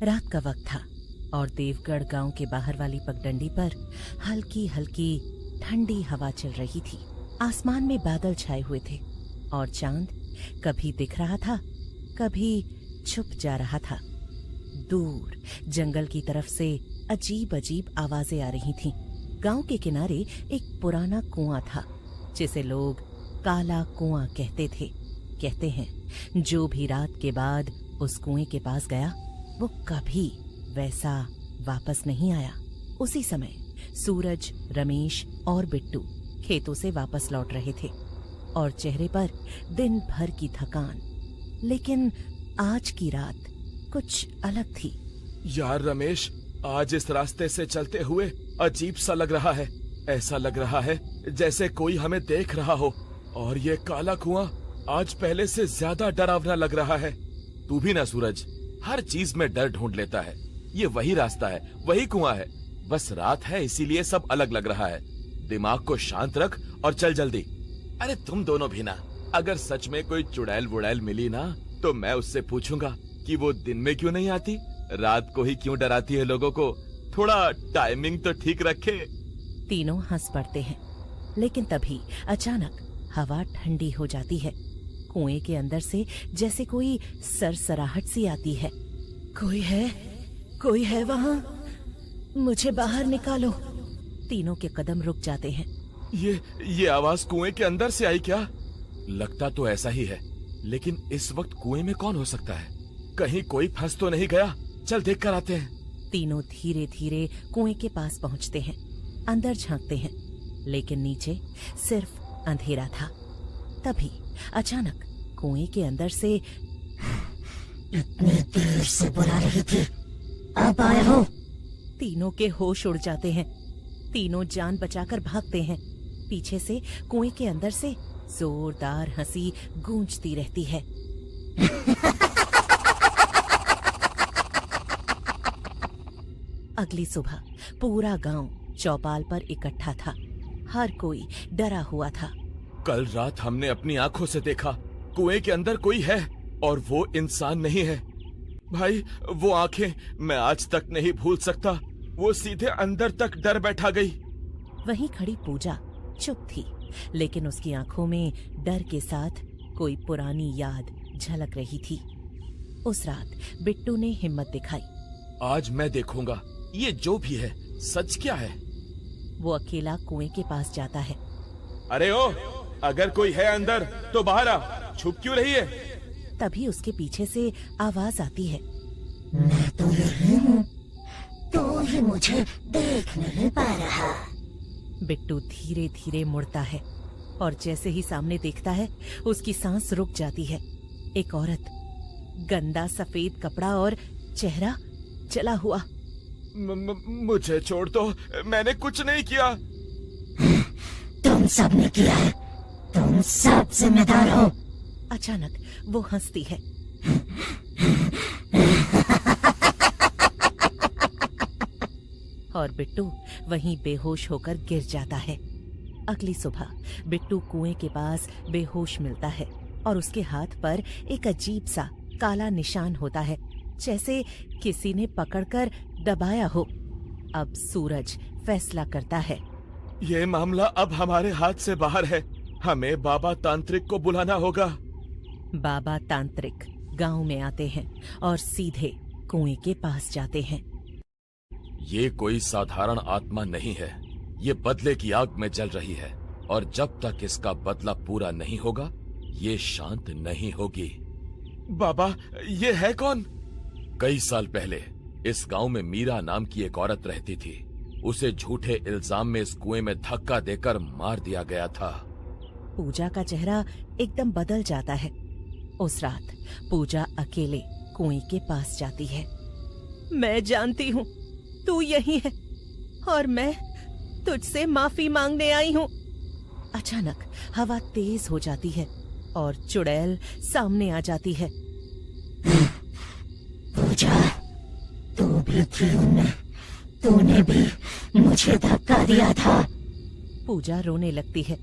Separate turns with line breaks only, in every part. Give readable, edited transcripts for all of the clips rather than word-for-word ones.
रात का वक्त था और देवगढ़ गांव के बाहर वाली पगडंडी पर हल्की हल्की ठंडी हवा चल रही थी। आसमान में बादल छाए हुए थे और चांद कभी दिख रहा था, कभी छुप जा रहा था। दूर जंगल की तरफ से अजीब अजीब आवाजें आ रही थीं। गांव के किनारे एक पुराना कुआं था जिसे लोग काला कुआं कहते थे। कहते हैं जो भी रात के बाद उस कुएं के पास गया वो कभी वैसा वापस नहीं आया। उसी समय सूरज, रमेश और बिट्टू खेतों से वापस लौट रहे थे और चेहरे पर दिन भर की थकान। लेकिन आज की रात कुछ अलग थी।
यार रमेश, आज इस रास्ते से चलते हुए अजीब सा लग रहा है। ऐसा लग रहा है जैसे कोई हमें देख रहा हो। और ये काला कुआं आज पहले से ज्यादा डरावना लग रहा है। तू भी ना सूरज, हर चीज में डर ढूंढ लेता है। ये वही रास्ता है, वही कुआं है, बस रात है इसीलिए सब अलग लग रहा है। दिमाग को शांत रख और चल जल्दी। अरे तुम दोनों भी ना, अगर सच में कोई चुड़ैल वुड़ैल मिली ना तो मैं उससे पूछूंगा कि वो दिन में क्यों नहीं आती, रात को ही क्यों डराती है लोगों को। थोड़ा टाइमिंग तो ठीक रखे।
तीनों हंस पड़ते हैं, लेकिन तभी अचानक हवा ठंडी हो जाती है। कुएं के अंदर से जैसे कोई सरसराहट सी आती है। कोई है वहां, मुझे बाहर निकालो। तीनों के कदम रुक जाते हैं।
ये आवाज कुएं के अंदर से आई क्या? लगता तो ऐसा ही है, लेकिन इस वक्त कुएं में कौन हो सकता है? कहीं कोई फंस तो नहीं गया? चल देख कर आते हैं।
तीनों धीरे धीरे कुएं के पास पहुंचते हैं, अंदर झांकते हैं, लेकिन नीचे सिर्फ अंधेरा था। तभी अचानक कुएं के अंदर से
इतनी देर से बुला रही थी, अब आए हो?
तीनों के होश उड़ जाते हैं। तीनों जान बचाकर भागते हैं। पीछे से कुएं के अंदर से जोरदार हंसी गूंजती रहती है। अगली सुबह पूरा गांव चौपाल पर इकट्ठा था। हर कोई डरा हुआ था।
कल रात हमने अपनी आंखों से देखा, कुएं के अंदर कोई है और वो इंसान नहीं है। भाई, वो आंखें मैं आज तक नहीं भूल सकता। वो सीधे अंदर तक डर बैठा गई।
वहीं खड़ी पूजा चुप थी, लेकिन उसकी आंखों में डर के साथ कोई पुरानी याद झलक रही थी। उस रात बिट्टू ने हिम्मत दिखाई।
आज मैं देखूंगा ये जो भी है सच क्या है।
वो अकेला कुएं के पास जाता है।
अरे ओ, अगर कोई है अंदर तो बाहर आ, छुप क्यों रही है?
तभी उसके पीछे से आवाज आती है।
मैं तो यही हूँ, तो ही मुझे देख नहीं पा रहा।
बिट्टू धीरे धीरे मुड़ता है और जैसे ही सामने देखता है उसकी सांस रुक जाती है। एक औरत, गंदा सफेद कपड़ा और चेहरा जला हुआ।
मुझे छोड़ दो, मैंने कुछ नहीं किया।
तुम सब ने किया है, तुम सब जिम्मेदार हो।
अचानक वो हंसती है। और बिट्टू वहीं बेहोश होकर गिर जाता है। अगली सुबह बिट्टू कुएं के पास बेहोश मिलता है और उसके हाथ पर एक अजीब सा काला निशान होता है, जैसे किसी ने पकड़कर दबाया हो। अब सूरज फैसला करता है।
ये मामला अब हमारे हाथ से बाहर है। हमें बाबा तांत्रिक को बुलाना होगा।
बाबा तांत्रिक गांव में आते हैं और सीधे कुएं के पास जाते हैं।
ये कोई साधारण आत्मा नहीं है, ये बदले की आग में जल रही है और जब तक इसका बदला पूरा नहीं होगा ये शांत नहीं होगी। बाबा, ये है कौन? कई साल पहले इस गांव में मीरा नाम की एक औरत रहती थी। उसे झूठे इल्जाम में इस कुएं में धक्का देकर मार दिया गया था।
पूजा का चेहरा एकदम बदल जाता है। उस रात पूजा अकेले कुएं के पास जाती है। मैं जानती हूँ तू यही है और मैं तुझसे माफी मांगने आई हूँ। अचानक हवा तेज हो जाती है और चुड़ैल सामने आ जाती है।
पूजा, तू भी थी उनमें, तूने भी मुझे धक्का दिया था।
पूजा रोने लगती है।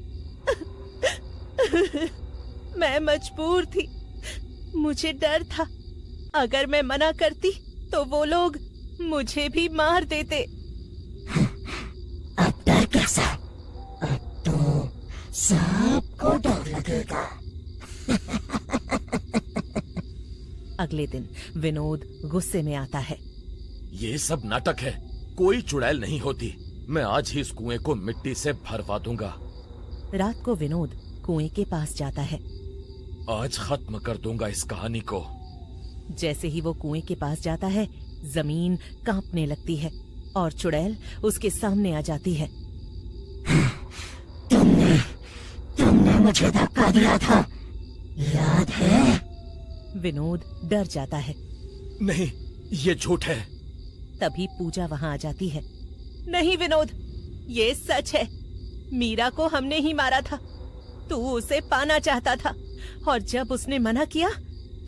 मैं मजबूर थी, मुझे डर था। अगर मैं मना करती तो वो लोग मुझे भी मार देते।
अब डर कैसा? अब तो सबको डर लगेगा।
अगले दिन विनोद गुस्से में आता है।
ये सब नाटक है, कोई चुड़ैल नहीं होती। मैं आज ही इस कुएं को मिट्टी से भरवा दूंगा।
रात को विनोद कुएं के पास जाता है।
आज खत्म कर दूंगा इस कहानी को।
जैसे ही वो कुएं के पास जाता है, जमीन कांपने लगती है और चुड़ैल उसके सामने आ जाती है।
तुमने मुझे धक्का दिया था, याद है?
विनोद डर जाता है।
नहीं, ये झूठ है।
तभी पूजा वहां आ जाती है। नहीं विनोद, ये सच है। मीरा को हमने ही मारा था। तू उसे पाना चाहता था और जब उसने मना किया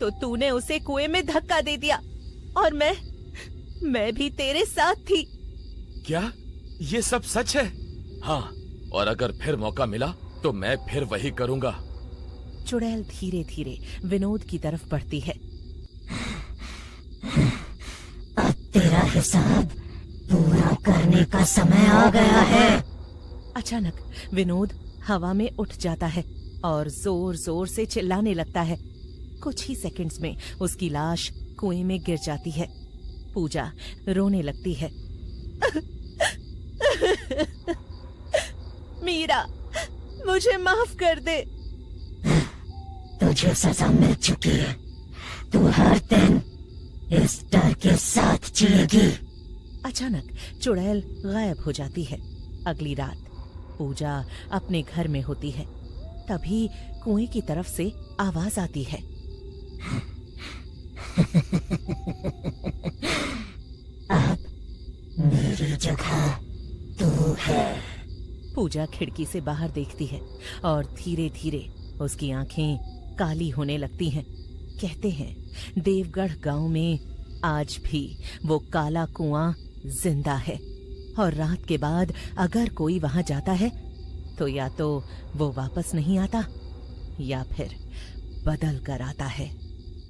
तो तूने उसे कुएं में धक्का दे दिया और मैं भी तेरे साथ थी।
क्या ये सब सच है? हाँ, और अगर फिर मौका मिला तो मैं फिर वही करूंगा।
चुड़ैल धीरे धीरे विनोद की तरफ बढ़ती है।
अब तेरा हिसाब पूरा करने का समय आ गया है।
अचानक विनोद हवा में उठ जाता है और जोर जोर से चिल्लाने लगता है। कुछ ही सेकंड्स में उसकी लाश कुएं में गिर जाती है। पूजा रोने लगती है। मीरा, मुझे माफ कर दे।
तुझे सजा मिल चुकी है। तू हर दिन इस डर के साथ जिएगी।
अचानक चुड़ैल गायब हो जाती है। अगली रात पूजा अपने घर में होती है। तभी कुएं की तरफ से आवाज आती है।
अब मेरी जगह तू है।
पूजा खिड़की से बाहर देखती है और धीरे धीरे उसकी आंखें काली होने लगती हैं। कहते हैं देवगढ़ गांव में आज भी वो काला कुआं जिंदा है और रात के बाद अगर कोई वहां जाता है तो या तो वो वापस नहीं आता या फिर बदल कर आता है।